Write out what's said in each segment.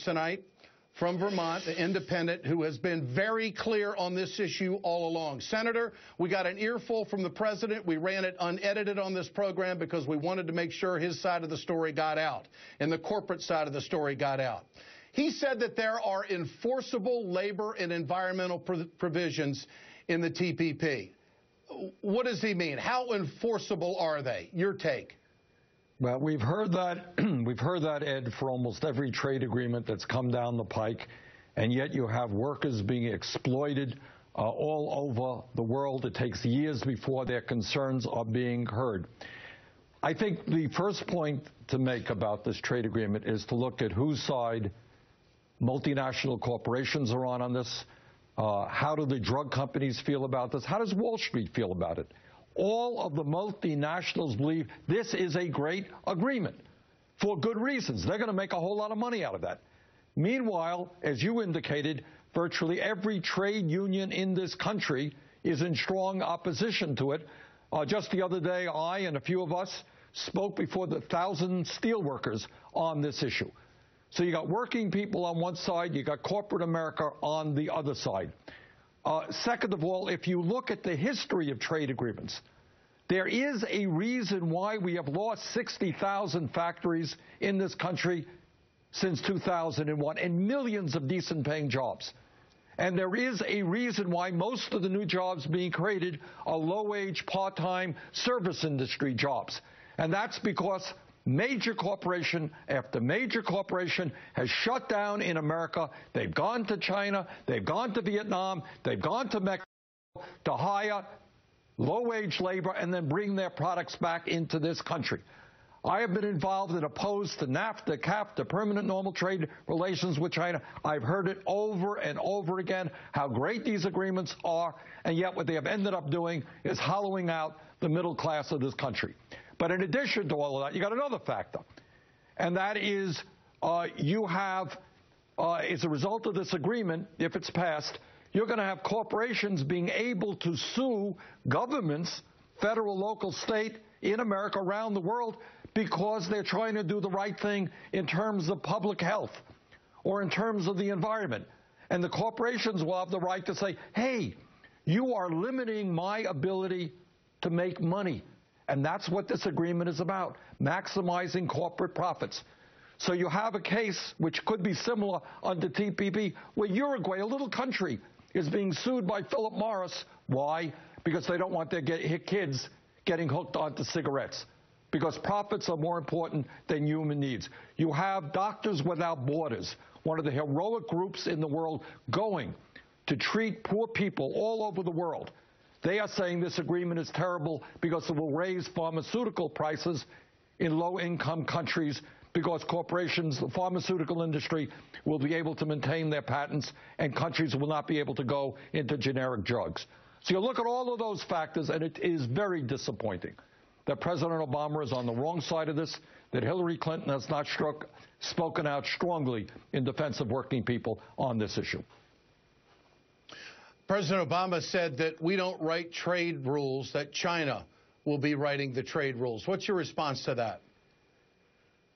Tonight from Vermont, the independent, who has been very clear on this issue all along. Senator, we got an earful from the president. We ran it unedited on this program because we wanted to make sure his side of the story got out and the corporate side of the story got out. He said that there are enforceable labor and environmental provisions in the TPP. What does he mean? How enforceable are they? Your take. Well, we've heard that, Ed, for almost every trade agreement that's come down the pike, and yet you have workers being exploited all over the world. It takes years before their concerns are being heard. I think the first point to make about this trade agreement is to look at whose side multinational corporations are on this. How do the drug companies feel about this? How does Wall Street feel about it? All of the multinationals believe this is a great agreement for good reasons. They're going to make a whole lot of money out of that. Meanwhile, as you indicated, virtually every trade union in this country is in strong opposition to it. Just the other day, I and a few of us spoke before the 1,000 steelworkers on this issue. So you got working people on one side, you got corporate America on the other side. Second of all, if you look at the history of trade agreements, there is a reason why we have lost 60,000 factories in this country since 2001 and millions of decent-paying jobs. And there is a reason why most of the new jobs being created are low-wage, part-time service industry jobs. And that's because major corporation after major corporation has shut down in America. They've gone to China, they've gone to Vietnam, they've gone to Mexico to hire low-wage labor and then bring their products back into this country. I have been involved and opposed to NAFTA, CAFTA, permanent normal trade relations with China. I've heard it over and over again, how great these agreements are, and yet what they have ended up doing is hollowing out the middle class of this country. But in addition to all of that, you got another factor, and that is you have, as a result of this agreement, if it's passed, you're going to have corporations being able to sue governments, federal, local, state, in America, around the world, because they're trying to do the right thing in terms of public health or in terms of the environment. And the corporations will have the right to say, hey, you are limiting my ability to make money. And that's what this agreement is about, maximizing corporate profits. So you have a case which could be similar under TPP, where Uruguay, a little country, is being sued by Philip Morris. Why? Because they don't want their kids getting hooked onto cigarettes, because profits are more important than human needs. You have Doctors Without Borders, one of the heroic groups in the world, going to treat poor people all over the world. They are saying this agreement is terrible because it will raise pharmaceutical prices in low-income countries, because corporations, the pharmaceutical industry, will be able to maintain their patents and countries will not be able to go into generic drugs. So you look at all of those factors, and it is very disappointing that President Obama is on the wrong side of this, that Hillary Clinton has not spoken out strongly in defense of working people on this issue. President Obama said that we don't write trade rules, that China will be writing the trade rules. What's your response to that?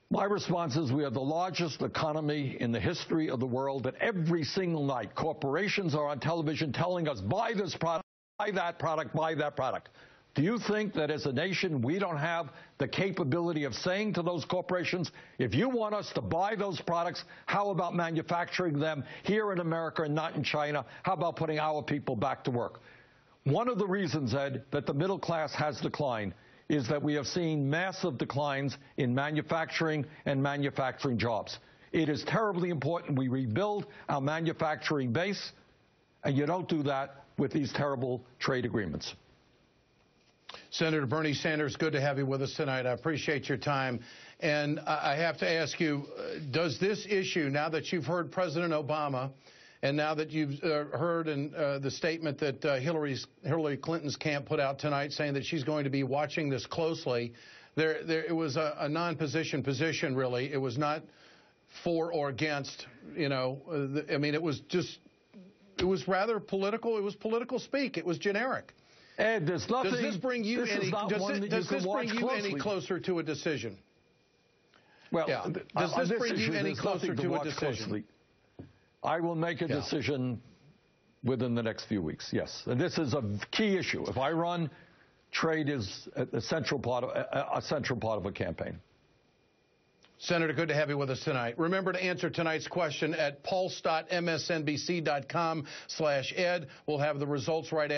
My response is we are the largest economy in the history of the world, and every single night corporations are on television telling us, buy this product, buy that product, buy that product. Do you think that as a nation we don't have the capability of saying to those corporations, if you want us to buy those products, how about manufacturing them here in America and not in China? How about putting our people back to work? One of the reasons, Ed, that the middle class has declined is that we have seen massive declines in manufacturing and manufacturing jobs. It is terribly important we rebuild our manufacturing base, and you don't do that with these terrible trade agreements. Senator Bernie Sanders, good to have you with us tonight. I appreciate your time. And I have to ask you, does this issue, now that you've heard President Obama and now that you've heard the statement that Hillary Clinton's camp put out tonight saying that she's going to be watching this closely, it was a non-position position, really. It was not for or against, you know. I mean, it was rather political. It was political speak. It was generic. Ed, there's nothing. Does this bring you any closer to a decision? Well, yeah. Does this bring you any closer to a decision? Closely. I will make a decision within the next few weeks, yes. And this is a key issue. If I run, trade is a central part of a campaign. Senator, good to have you with us tonight. Remember to answer tonight's question at pulse.msnbc.com/ed. We'll have the results right after.